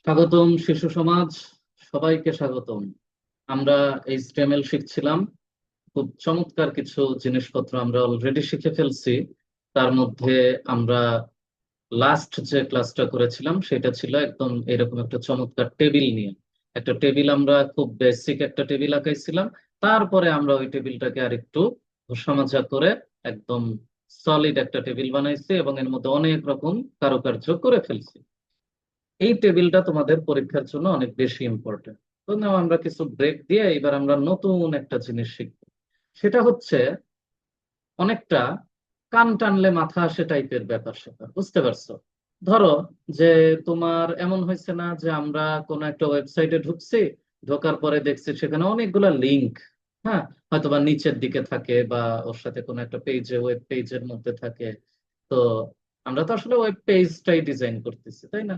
স্বাগতম শিশু সমাজ, সবাইকে স্বাগতম। আমরা এইচটিএমএল শিখছিলাম। খুব চমৎকার কিছু জিনিসপত্র আমরা অলরেডি শিখে ফেলছি। তার মধ্যে আমরা লাস্ট যে ক্লাসটা করেছিলাম সেটা ছিল একদম এরকম একটা চমৎকার টেবিল নিয়ে। একটা টেবিল, আমরা খুব বেসিক একটা টেবিল আঁকাইছিলাম। তারপরে আমরা ওই টেবিলটাকে আরেকটু ঘষামাজা করে একদম সলিড একটা টেবিল বানাইছি এবং এর মধ্যে অনেক রকম কারুকার্য করে ফেলছি। এই টেবিলটা তোমাদের পরীক্ষার জন্য অনেক বেশি ইম্পর্টেন্ট। তো নাও আমরা কিছু ব্রেক দিয়ে এবার আমরা নতুন একটা জিনিস শিখবো। সেটা হচ্ছে অনেকটা কান টানলে মাথা আসে টাইপের ব্যাপার স্যাপার, বুঝতে পারছো? ধরো যে তোমার এমন হয়েছে না যে আমরা কোনো একটা ওয়েবসাইটে ঢুকছি, ঢোকার পরে দেখছি সেখানে অনেকগুলা লিংক, হ্যাঁ, হয়তোবা নিচের দিকে থাকে বা ওর সাথে কোনো একটা পেজে, ওয়েব পেজের মধ্যে থাকে। তো আমরা তো আসলে ওয়েব পেজটাই ডিজাইন করতেছি, তাই না?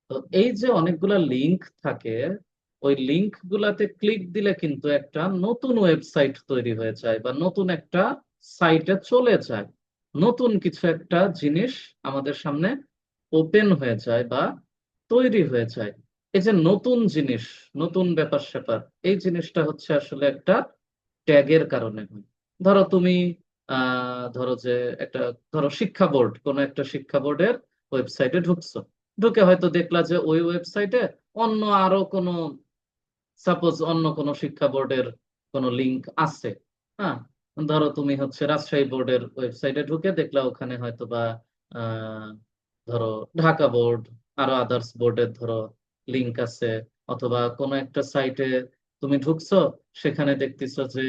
তো এই যে অনেকগুলা লিংক থাকে, ওই লিংক গুলাতে ক্লিক দিলে কিন্তু একটা নতুন ওয়েবসাইট তৈরি হয়ে যায় বা নতুন একটা সাইটে চলে যায়। নতুন কিছু একটা জিনিস আমাদের সামনে ওপেন হয়ে যায় বা তৈরি হয়ে যায়। এই যে নতুন জিনিস, নতুন ব্যাপার স্যাপার, এই জিনিসটা হচ্ছে আসলে একটা ট্যাগের কারণে হয়। ধরো তুমি ধরো যে একটা, ধরো শিক্ষা বোর্ড, কোন একটা শিক্ষা বোর্ডের ওয়েবসাইটে ঢুকছো। ঢুকে হয়তো দেখলা যে ওই ওয়েবসাইটে অন্য আরো কোনো, সাপোজ অন্য কোনো শিক্ষা বোর্ডের কোনো লিংক আছে। হ্যাঁ, ধরো তুমি হচ্ছে রাজশাহী বোর্ডের ওয়েবসাইটে ঢুকে দেখলা ওখানে হয়তো বা আহ, ধরো ঢাকা বোর্ড, আরো আদার্স বোর্ডের ধরো লিংক আছে। অথবা কোনো একটা সাইটে তুমি ঢুকছো, সেখানে দেখতেছো যে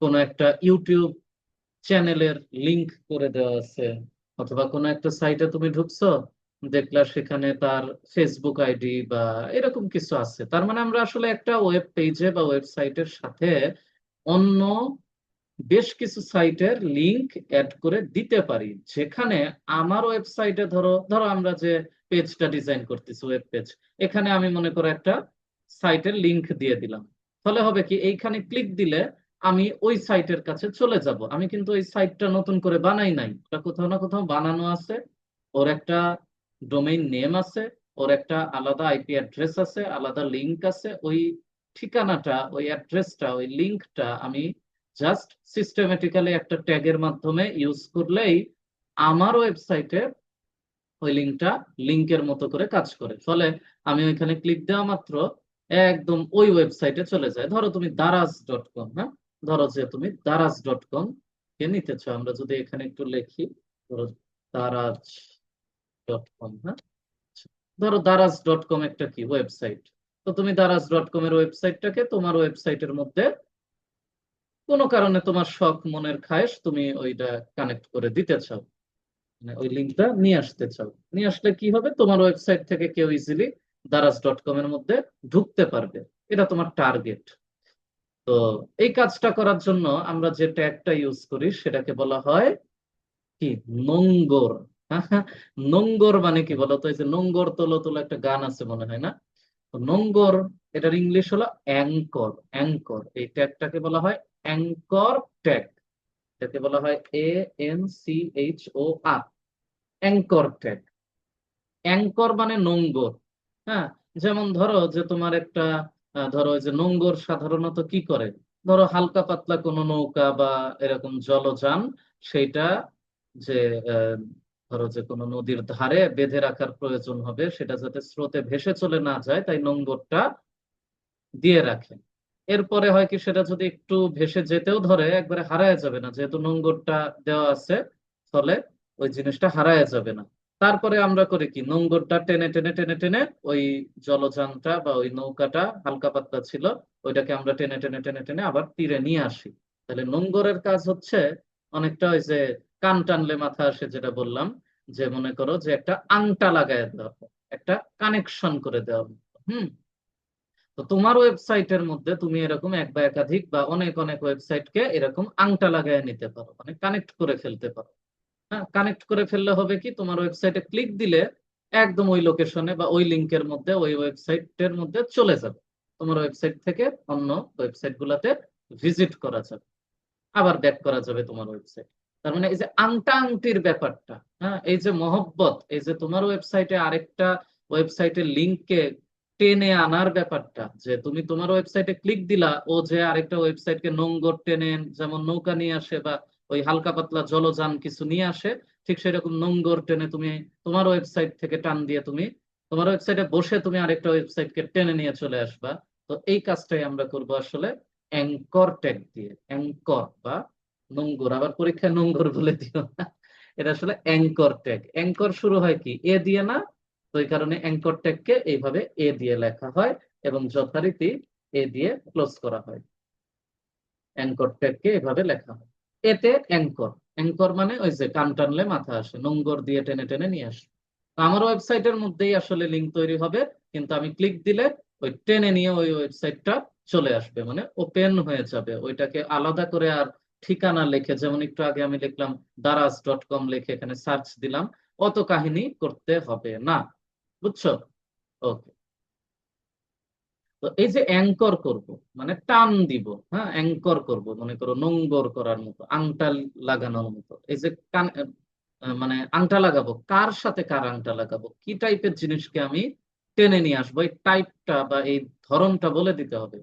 কোনো একটা ইউটিউব চ্যানেলের লিংক করে দেওয়া আছে। অথবা কোনো একটা সাইটে তুমি ঢুকছো, দেখলা সেখানে তার ফেসবুক আইডি বা এরকম কিছু আছে। তার মানে আমরা আসলে একটা ওয়েব পেজে বা ওয়েবসাইটের সাথে অন্য বেশ কিছু সাইটের লিংক অ্যাড করে দিতে পারি, যেখানে আমার ওয়েবসাইটে, ধরো ধরো আমরা যে পেজটা ডিজাইন করতেছি ওয়েব পেজ, এখানে আমি মনে করো একটা সাইটের লিংক দিয়ে দিলাম। ফলে হবে কি, এইখানে ক্লিক দিলে আমি ওই সাইটের কাছে চলে যাব। আমি কিন্তু ওই সাইটটা নতুন করে বানাই নাই, ওটা কোথাও না কোথাও বানানো আছে। ওর একটা ডোমেইন নেম আছে, ওর একটা আলাদা আইপি অ্যাড্রেস আছে, আলাদা লিংক আছে। ওই ঠিকানাটা, ওই অ্যাড্রেসটা, ওই লিংকটা আমি জাস্ট সিস্টেমেটিক্যালি একটা ট্যাগের মাধ্যমে ইউজ করলেই আমার ওয়েবসাইটে ওই লিঙ্কটা লিঙ্কের মতো করে কাজ করে। ফলে আমি ওইখানে ক্লিক দেওয়া মাত্র একদম ওই ওয়েবসাইটে চলে যায়। ধরো তুমি দারাজ.কম, হ্যাঁ, ধরো যে তুমি দারাজ.কম কে নিতে চাও। আমরা যদি এখানে একটু লিখি, ধরো দারাজ.কম, হ্যাঁ, ধরো দারাজ.কম একটা কি ওয়েবসাইট। তো তুমি দারাজ.কম এর ওয়েবসাইটটাকে তোমার ওয়েবসাইটের মধ্যে কোনো কারণে, তোমার শখ মনের খায়েশ, তুমি ওইটা কানেক্ট করে দিতে চাও, মানে ওই লিঙ্কটা নিয়ে আসতে চাও। নিয়ে আসলে কি হবে, তোমার ওয়েবসাইট থেকে কেউ ইজিলি দারাজ.কম এর মধ্যে ঢুকতে পারবে। এটা তোমার টার্গেট। তো এই কাজটা করার জন্য আমরা যে ট্যাগটা ইউজ করি সেটাকে বলা হয় কি, নোঙ্গর। নোঙ্গর মানে কি বলতো? এই যে নোঙ্গর তোলো তোলো একটা গান আছে মনে হয় না? তো নোঙ্গর, এটার ইংলিশ হলো অ্যাঙ্কর। অ্যাঙ্কর, এই ট্যাগটাকে বলা হয় অ্যাঙ্কর ট্যাগ। এটাকে বলা হয় ANCHOR, অ্যাঙ্কর ট্যাগ। অ্যাঙ্কর মানে নোঙ্গর। হ্যাঁ, যেমন ধরো যে তোমার একটা ধরো ওই যে নোঙ্গর সাধারণত কি করে, ধরো হালকা পাতলা কোনো নৌকা বা এরকম জলযান, সেইটা যে আহ, ধরো যে কোনো নদীর ধারে বেঁধে রাখার প্রয়োজন হবে, সেটা যাতে স্রোতে ভেসে চলে না যায়, তাই নোঙ্গরটা দিয়ে রাখে। এরপরে হয় কি, সেটা যদি একটু ভেসে যেতেও ধরে, একবারে হারায় যাবে না, যেহেতু নোঙ্গরটা দেওয়া আছে। ফলে ওই জিনিসটা হারায় যাবে না। তারপরে আমরা করি কি, নোঙ্গরটা টেনে টেনে টেনে টেনে ওই জলযানটা বা ওই নৌকাটা হালকা পাতলা ছিল, ওইটাকে আমরা টেনে টেনে টেনে টেনে আবার তীরে নিয়ে আসি। তাহলে নোঙ্গরের কাজ হচ্ছে অনেকটা ওই যে কান টানলে মাথা আসে যেটা বললাম, যে মনে করো যে একটা আংটা লাগায় দেওয়া, একটা কানেকশন করে দেওয়া। হুম। তো তোমার ওয়েবসাইটের মধ্যে তুমি এরকম এক বা একাধিক বা অনেক অনেক ওয়েবসাইটকে এরকম আংটা লাগায় নিতে পারো, মানে কানেক্ট করে ফেলতে পারো। হ্যাঁ, কানেক্ট করে ফেললে হবে কি, তোমার ওয়েবসাইটে ক্লিক দিলে একদম ওই লোকেশনে বা ওই লিংকের মধ্যে, ওই ওয়েবসাইটের মধ্যে চলে যাবে। তোমার ওয়েবসাইট থেকে অন্য ওয়েবসাইট গুলাতে ভিজিট করা যাবে, আবার ব্যাক করা যাবে তোমার ওয়েবসাইট। তার মানে এই যে আংটা আংটির ব্যাপারটা, হ্যাঁ, এই যে মহব্বত, এই যে তোমার ওয়েবসাইটে আরেকটা ওয়েবসাইটের লিঙ্ককে টেনে আনার ব্যাপারটা, যে তুমি তোমার ওয়েবসাইটে ক্লিক দিলা, ও যে আরেকটা ওয়েবসাইটকে নোঙ্গর টেনে, যেমন নৌকা নিয়ে আসে বা ওই হালকা পাতলা জলযান কিছু নিয়ে আসে, ঠিক সেরকম নোঙ্গর টেনে তুমি তোমার ওয়েবসাইট থেকে টান দিয়ে তুমি তোমার ওয়েবসাইটে বসে তুমি আরেকটা ওয়েবসাইটকে টেনে নিয়ে চলে আসবা। তো এই কাজটাই আমরা করব আসলে অ্যাঙ্কর ট্যাগ দিয়ে। অ্যাঙ্কর বা নোঙ্গর, আবার পরীক্ষায় নোঙ্গর বলে দিও না, এটা আসলে অ্যাঙ্কর ট্যাগ। অ্যাঙ্কর শুরু হয় কি এ দিয়ে না, তো এই কারণে অ্যাঙ্কর ট্যাগকে এইভাবে এ দিয়ে লেখা হয় এবং যথারীতি এ দিয়ে ক্লোজ করা হয়। অ্যাঙ্কর ট্যাগকে এভাবে লেখা হয়। এতে অ্যাঙ্কর, অ্যাঙ্কর মানে ওই যে কান টানলে মাথা আসে, নোঙ্গর দিয়ে টেনে টেনে নিয়ে আসে। তো আমার ওয়েবসাইটের মধ্যেই আসলে লিঙ্ক তৈরি হবে, কিন্তু আমি ক্লিক দিলে ওই টেনে নিয়ে ওই ওয়েবসাইটটা চলে আসবে, মানে ওপেন হয়ে যাবে। ওইটাকে আলাদা করে আর ঠিকানা লিখে, যেমন একটু আগে আমি লিখলাম daraz.com, লিখে এখানে সার্চ দিলাম, অত কাহিনী করতে হবে না। বুঝছো? ওকে। তো এই যে অ্যাঙ্কর করব, মানে টান দিব, হ্যাঁ অ্যাঙ্কর করব, মনে করো নোঙ্গর করার মতো, আংটা লাগানোর মতো। এই যে কান মানে আংটা লাগাবো, কার সাথে কার আংটা লাগাবো, কি টাইপের জিনিসকে আমি টেনে নিয়ে আসবো, এই টাইপটা বা এই ধরনটা বলে দিতে হবে।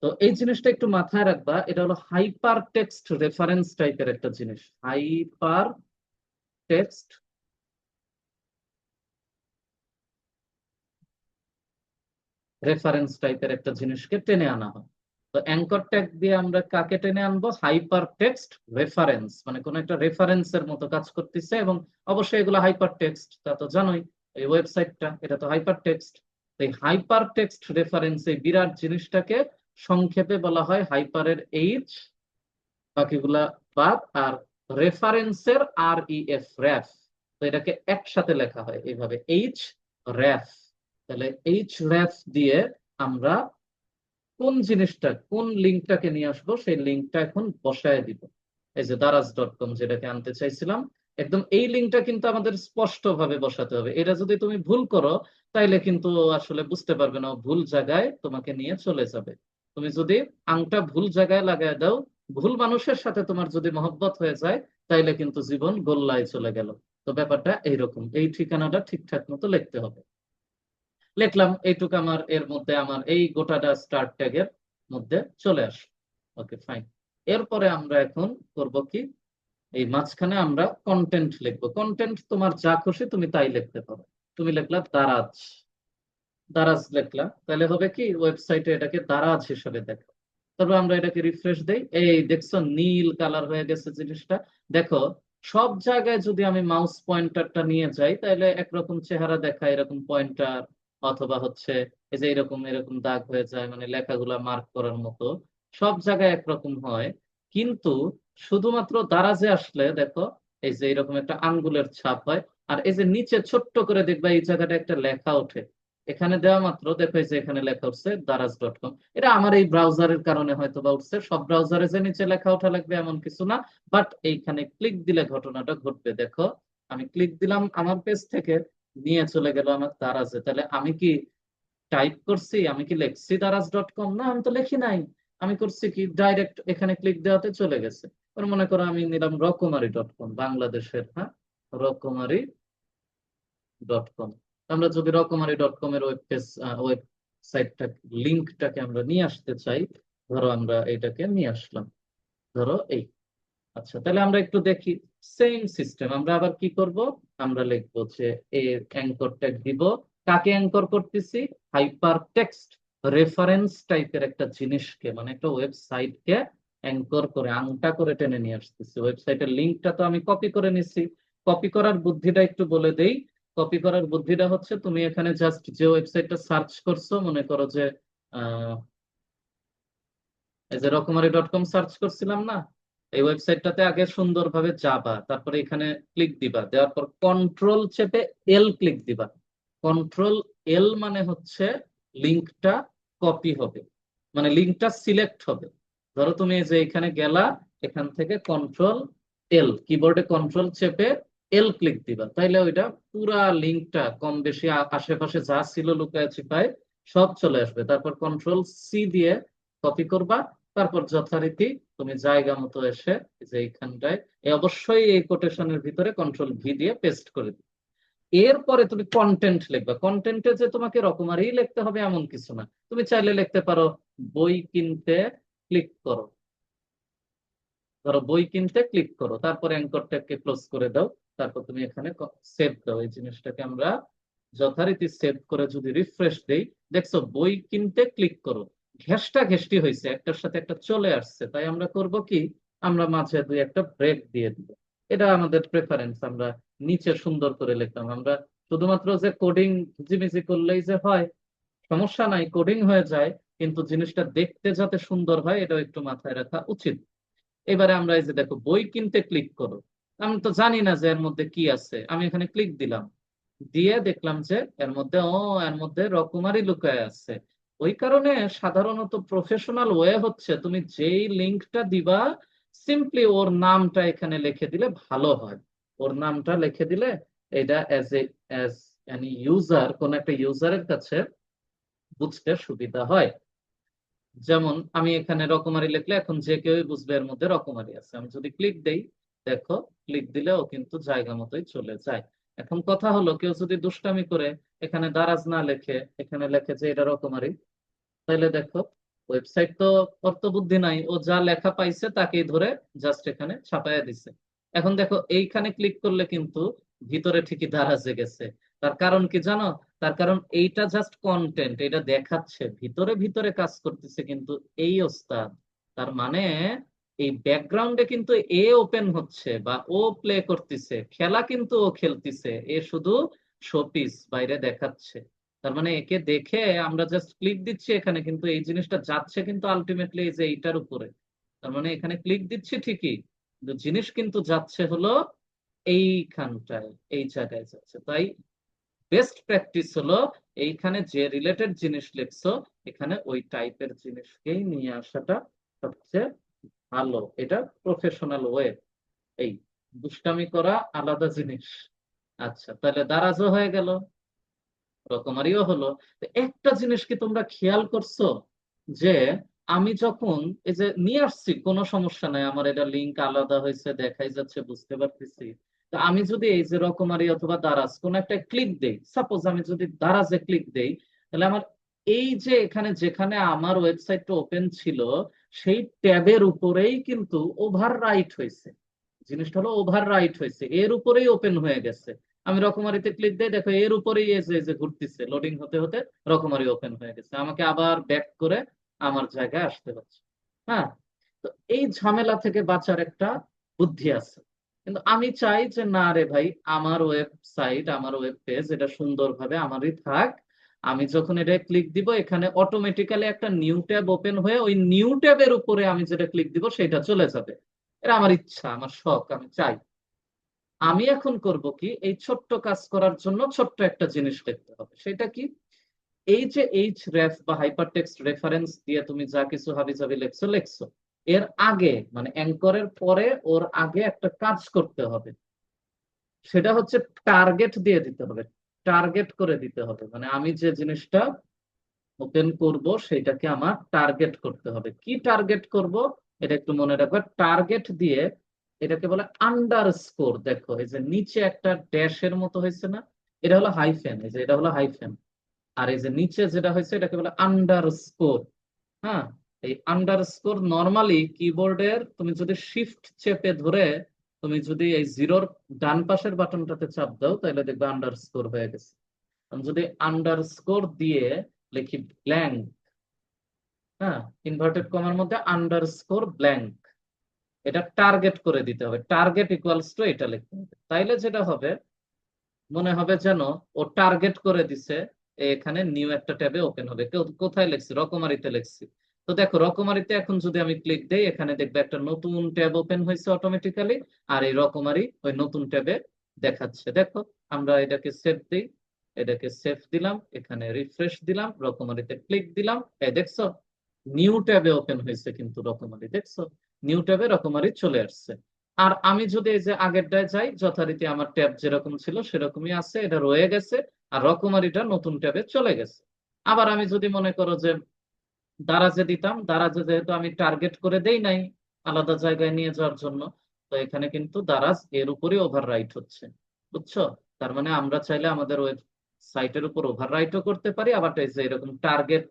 তো এই জিনিসটা একটু মাথায় রাখবা, এটা হলো হাইপার টেক্সট রেফারেন্স টাইপের একটা জিনিস। হাইপার টেক্সট রেফারেন্স টাইপের একটা জিনিসকে টেনে আনা হয়। তো অ্যাঙ্কর ট্যাগ দিয়ে আমরা কাকে টেনে আনবো? হাইপার টেক্সট রেফারেন্স, মানে কোন একটা রেফারেন্সের মতো কাজ করতেছে, এবং অবশ্যই এগুলো হাইপার টেক্সট, তা তো জানোই। এই ওয়েবসাইটটা এটা তো হাইপার টেক্সট। এই হাইপার টেক্সট রেফারেন্স, এই বিরাট জিনিসটাকে সংক্ষেপে বলা হয় হাইপারের এইচ, বাকিগুলা বাদ, আর রেফারেন্সের আর ই এফ, র্যাফ। তো এটাকে একসাথে লেখা হয় এইভাবে, এইচ র্যাফ। তাহলে এইচ র্যাফ দিয়ে আমরা কোন জিনিসটা, কোন লিঙ্কটাকে নিয়ে আসবো, সেই লিঙ্কটা এখন বসায় দিব। এই যে daraz.com যেটাকে আনতে চাইছিলাম, একদম এই লিঙ্কটা কিন্তু আমাদের স্পষ্ট ভাবে বসাতে হবে। এটা যদি তুমি ভুল করো, তাইলে কিন্তু আসলে বুঝতে পারবে না, ও ভুল জায়গায় তোমাকে নিয়ে চলে যাবে। তুমি যদি আংটা ভুল জায়গায় লাগায় দাও, ভুল মানুষের সাথে তোমার যদি মহব্বত হয়ে যায়, তাইলে কিন্তু জীবন গোল্লায় চলে গেল। তো ব্যাপারটা এইরকম, এই ঠিকানাটা ঠিকঠাক মতো লিখতে হবে। লিখলাম এইটুকু, আমার এর মধ্যে আমার এই গোটাটা স্টার্ট ট্যাগের মধ্যে চলে আসে। Okay fine. এরপরে আমরা এখন করব কি, এই মাঝখানে আমরা কন্টেন্ট লিখবো। কন্টেন্ট তোমার যা খুশি তুমি তাই লিখতে পারো। তুমি লিখলা দারাজ, দারাজ লিখলা, তাহলে হবে কি ওয়েবসাইটে এটাকে দারাজ হিসেবে দেখো। তবে আমরা এটাকে রিফ্রেশ দেই, এই দেখছো নীল কালার হয়ে গেছে জিনিসটা। দেখো, সব জায়গায় যদি আমি মাউস পয়েন্টারটা নিয়ে যাই, তাহলে একরকম চেহারা দেখায়, এরকম পয়েন্টার, অথবা হচ্ছে এই যে এরকম এরকম দাগ হয়ে যায়, মানে লেখাগুলা মার্ক করার মতো সব জায়গায় একরকম হয়। কিন্তু শুধুমাত্র দারাজে আসলে দেখো, এই যে এরকম একটা আঙ্গুলের ছাপ হয়, আর এই যে নিচে ছোট্ট করে দেখবা এই জায়গাটা একটা লেখা ওঠে। এখানে দেওয়া মাত্র দেখো, এই যে এখানে লেখা উঠছে daraz.com। এটা আমার এই ব্রাউজারের কারণে হয়তো বা উঠছে, সব ব্রাউজারে যে নিচে লেখা ওঠা লাগবে এমন কিছু না। বাট এইখানে ক্লিক দিলে ঘটনাটা ঘটবে। দেখো, আমি ক্লিক দিলাম, আমার পেজ থেকে নিয়ে চলে গেল আমার দারাজে। তাহলে আমি কি টাইপ করছি, আমি কি লিখছি daraz.com? না, আমি তো লিখি নাই। আমি করছি কি, ডাইরেক্ট এখানে ক্লিক দেওয়াতে চলে গেছে। এবার মনে করো আমি নিলাম রকমারি.com, বাংলাদেশের, হ্যাঁ, রকমারি.com। আমরা যদি রকমারি.com এর ওয়েব পেজ, ওয়েবসাইটটা, লিঙ্কটাকে আমরা নিয়ে আসতে চাই, ধরো আমরা এটাকে নিয়ে আসলাম, ধরো এই। আচ্ছা, তাহলে আমরা একটু দেখি। সেম সিস্টেম, আমরা আবার কি করব, আমরা লিখবো যে এর অ্যাঙ্কর ট্যাগ দিব। কাকে অ্যাঙ্কর করতেছি? হাইপার টেক্সট রেফারেন্স টাইপের একটা জিনিসকে, মানে একটা ওয়েবসাইটকে অ্যাঙ্কর করে আংটা করে টেনে নিয়ে আসতেছি। ওয়েবসাইটের লিঙ্কটা তো আমি কপি করে নিছি। কপি করার বুদ্ধিটা একটু বলে দেই। কপি করার বুদ্ধিটা হচ্ছে, তুমি এখানে জাস্ট যে ওয়েবসাইটটা সার্চ করছো, মনে করো যে আহ এই যে রকমারি.com সার্চ করছিলাম না, এই ওয়েবসাইটটাতে আগে সুন্দরভাবে যাবা, তারপরে এখানে ক্লিক দিবা, দেওয়ার পর কন্ট্রোল চেপে এল ক্লিক দিবা। কন্ট্রোল এল মানে হচ্ছে লিঙ্কটা কপি হবে, মানে লিঙ্কটা সিলেক্ট হবে। ধরো তুমি এই যে এখানে গেলা, এখান থেকে কন্ট্রোল এল, কিবোর্ডে কন্ট্রোল চেপে এল ক্লিক দিবা, তাইলে ওইটা পুরা লিঙ্কটা কম বেশি আশেপাশে যা ছিল লুকায় ছিপায় সব চলে আসবে। তারপর কন্ট্রোল সি দিয়ে কপি করবা, তারপর যথারীতি তুমি জায়গা মতো এসে এই যে এইখানটায়, অবশ্যই এই কোটেশনের ভিতরে কন্ট্রোল ভি দিয়ে পেস্ট করে দিবে। এরপরে তুমি কন্টেন্ট লিখবা। কন্টেন্টে যে তোমাকে রকমারি লিখতে হবে এমন কিছু না, তুমি চাইলে লিখতে পারো বই কিনতে ক্লিক করো। ধরো বই কিনতে ক্লিক করো, তারপর অ্যাঙ্করটাকে ক্লোজ করে দাও, তারপর তুমি এখানে সেভ দাও। এই জিনিসটাকে আমরা যথারীতি সেভ করে যদি রিফ্রেশ দেই, দেখছো বই কিনতে ক্লিক করো, ঘেষ্টা ঘেষ্টি হয়েছে, একটার সাথে একটা চলে আসছে। তাই আমরা করব কি, আমরা মাঝে দুই একটা ব্রেক দিয়ে দিব। এটা আমাদের প্রেফারেন্স, আমরা নিচে সুন্দর করে লিখলাম। আমরা শুধুমাত্র যে কোডিং ঝিমিঝি করলেই যে হয়, সমস্যা নাই, কোডিং হয়ে যায়, কিন্তু জিনিসটা দেখতে যাতে সুন্দর হয় এটাও একটু মাথায় রাখা উচিত। এবারে আমরা এই যে দেখো বই কিনতে ক্লিক করো, আমি তো জানি না যে এর মধ্যে কি আছে, আমি এখানে ক্লিক দিলাম, দিয়ে দেখলাম যে এর মধ্যে রকমারি লুকায় আছে। ওই কারণে সাধারণত প্রফেশনাল ওয়ে হচ্ছে তুমি যেই লিঙ্কটা দিবা সিম্পলি ওর নামটা এখানে লিখে দিলে ভালো হয়। ওর নামটা লিখে দিলে এটা অ্যাজ এনি ইউজার, কোন একটা ইউজারের কাছে বুঝতে সুবিধা হয়। যেমন আমি এখানে রকমারি লিখলে এখন যে কেউই বুঝবে এর মধ্যে রকমারি আছে। আমি যদি ক্লিক দেই, দেখো ক্লিক দিলে ও কিন্তু জায়গা মতোই চলে যায়। এখন কথা হলো, কেউ যদি দুষ্টামি করে এখানে দারাজ না লেখে, এখানে লেখে যে এটা রকমারি, তাহলে দেখো ওয়েবসাইট তো অত বুদ্ধি নাই, ও যা লেখা পাইছে তাকেই ধরে জাস্ট এখানে ছাপাইয়া দিছে। এখন দেখো এইখানে ক্লিক করলে কিন্তু ভিতরে ঠিকই দারাজে গেছে। তার কারণ কি জানো? তার কারণ এইটা জাস্ট কন্টেন্ট, এটা দেখাচ্ছে, ভিতরে ভিতরে কাজ করতেছে কিন্তু এই ওস্তাদ। তার মানে এই ব্যাকগ্রাউন্ডে কিন্তু এ ওপেন হচ্ছে বা ও প্লে করতেছে, খেলা কিন্তু ও খেলতেছে, এ শুধু শোপিস বাইরে দেখাচ্ছে। তার মানে একে দেখে আমরা জাস্ট ক্লিক দিচ্ছি এখানে, কিন্তু এই জিনিসটা যাচ্ছে কিন্তু আলটিমেটলি এই যে এইটার উপরে। তার মানে এখানে ক্লিক দিচ্ছি ঠিকই, কিন্তু জিনিস কিন্তু যাচ্ছে হলো এইখানটায়, এই জায়গায় যাচ্ছে। তাই বেস্ট প্র্যাকটিস হলো এইখানে যে রিলেটেড জিনিস লিখছো এখানে ওই টাইপের জিনিসকেই নিয়ে আসাটা সবচেয়ে ভালো। এটা প্রফেশনাল ওয়ে। এই দুষ্টামি করা আলাদা জিনিস। আচ্ছা, তাহলে দারাজও হয়ে গেল, রকমারিও হলো। তো একটা জিনিস কি তোমরা খেয়াল করছো যে আমি যখন এই যে নিয়ে আসছি কোনো সমস্যা নাই, আমার এটা লিংক আলাদা হয়েছে দেখাই যাচ্ছে বুঝতে পারতেছি। তো আমি যদি এই যে রকমারি অথবা দারাজ কোন একটা ক্লিক দেই, সাপোজ আমি যদি দারাজে ক্লিক দেই, তাহলে আমার এই যে এখানে যেখানে আমার ওয়েবসাইটটা ওপেন ছিল সেই ট্যাবের উপরেই কিন্তু ওভার রাইট হয়েছে। জিনিসটা হলো ওভার রাইট হয়েছে, এর উপরেই ওপেন হয়ে গেছে। আমি রকমারিতে ক্লিক দেই, দেখো এর উপরেই এই যে ঘুরতেছে, লোডিং হতে হতে রকমারি ওপেন হয়ে গেছে, আমাকে আবার ব্যাক করে আমার জায়গায় আসতে হচ্ছে। হ্যাঁ, তো এই ঝামেলা থেকে বাঁচার একটা বুদ্ধি আছে। কিন্তু আমি চাই যে না রে ভাই, আমার ওয়েবসাইট আমার ওয়েব পেজ এটা সুন্দরভাবে আমারই থাক। আমি যখন এটা ক্লিক দিব এখানে অটোমেটিক্যালি একটা নিউ ট্যাব ওপেন হয়ে ওই নিউ ট্যাবের উপরে আমি যেটা ক্লিক দিব সেটা চলে যাবে। এটা আমার ইচ্ছা, আমার শখ, আমি চাই। আমি এখন করব কি, এই ছোট্ট কাজ করার জন্য ছোট্ট একটা জিনিস লিখতে হবে। সেটা কি, এই যে এইচ রেফ বা হাইপার টেক্সট রেফারেন্স দিয়ে তুমি যা কিছু হাবিজাবি লেখছো লেখছো, এর আগে মানে অ্যাঙ্করের পরে ওর আগে একটা কাজ করতে হবে। সেটা হচ্ছে টার্গেট দিয়ে দিতে হবে, টার্গেট করে দিতে হবে। মানে আমি যে জিনিসটা ওপেন করব সেটাকে আমার টার্গেট করতে হবে। কি টার্গেট করব এটা একটু মনে রাখবে। টার্গেট দিয়ে এটাকে বলে আন্ডারস্কোর। দেখো এই যে নিচে একটা ড্যাশের মতো হয়েছে না, এটা হলো হাইফেন, এই যে এটা হলো হাইফেন। আর এই যে নিচে যেটা হয়েছে এটাকে বলে আন্ডারস্কোর। হ্যাঁ, এই আন্ডারস্কোর নর্মালি কিবোর্ডের তুমি যদি শিফট চেপে ধরে তুমি যদি এই জিরোর ডান পাশের বাটনটাতে চাপ দাও তাহলে দেখবে আন্ডারস্কোর হয়ে গেছে। আমি যদি আন্ডারস্কোর দিয়ে লিখি ব্ল্যাঙ্ক, হ্যাঁ, ইনভার্টেড কমার মধ্যে আন্ডারস্কোর ব্ল্যাঙ্ক, এটা টার্গেট করে দিতে হবে। টার্গেট ইকুয়ালস টু এটা লিখতে হবে, তাইলে যেটা হবে মনে হবে যেন ও টার্গেট করে দিছে। এখানে নিউ একটা ট্যাবে ওপেন হবে। কোথায় লিখছি? রকমারিতে লিখছি। তো দেখো রকমারিতে এখন যদি আমি ক্লিক দেই এখানে দেখবে একটা নতুন ট্যাব ওপেন হয়েছে অটোমেটিক্যালি, আর এই রকমারি ওই নতুন ট্যাবে দেখাচ্ছে। দেখো আমরা এটাকে সেভ দিই, এটাকে সেভ দিলাম, এখানে রিফ্রেশ দিলাম, রকমারিতে ক্লিক দিলাম, এই দেখছো নিউ ট্যাবে ওপেন হয়েছে কিন্তু রকমারি, দেখছো নিউ ট্যাবে রকমারি চলে আসছে। আর আমি যদি এই যে আগেরটায় যাই, যথারীতি আমার ট্যাব যেরকম ছিল সেরকমই আছে, এটা রয়ে গেছে, আর রকমারিটা নতুন ট্যাবে চলে গেছে। আবার আমি যদি মনে করো যে দারাজে দিতাম, দারাজে যেহেতু আমি টার্গেট করে দেই নাই আলাদা জায়গায় নিয়ে যাওয়ার জন্য, তো এখানে কিন্তু দারাজ এর উপরে ওভার রাইট হচ্ছে, বুঝছো? তার মানে আমরা চাইলে আমাদের ওয়েবসাইটের উপর ওভাররাইটও করতে পারি, আবার এই যে এরকম টার্গেট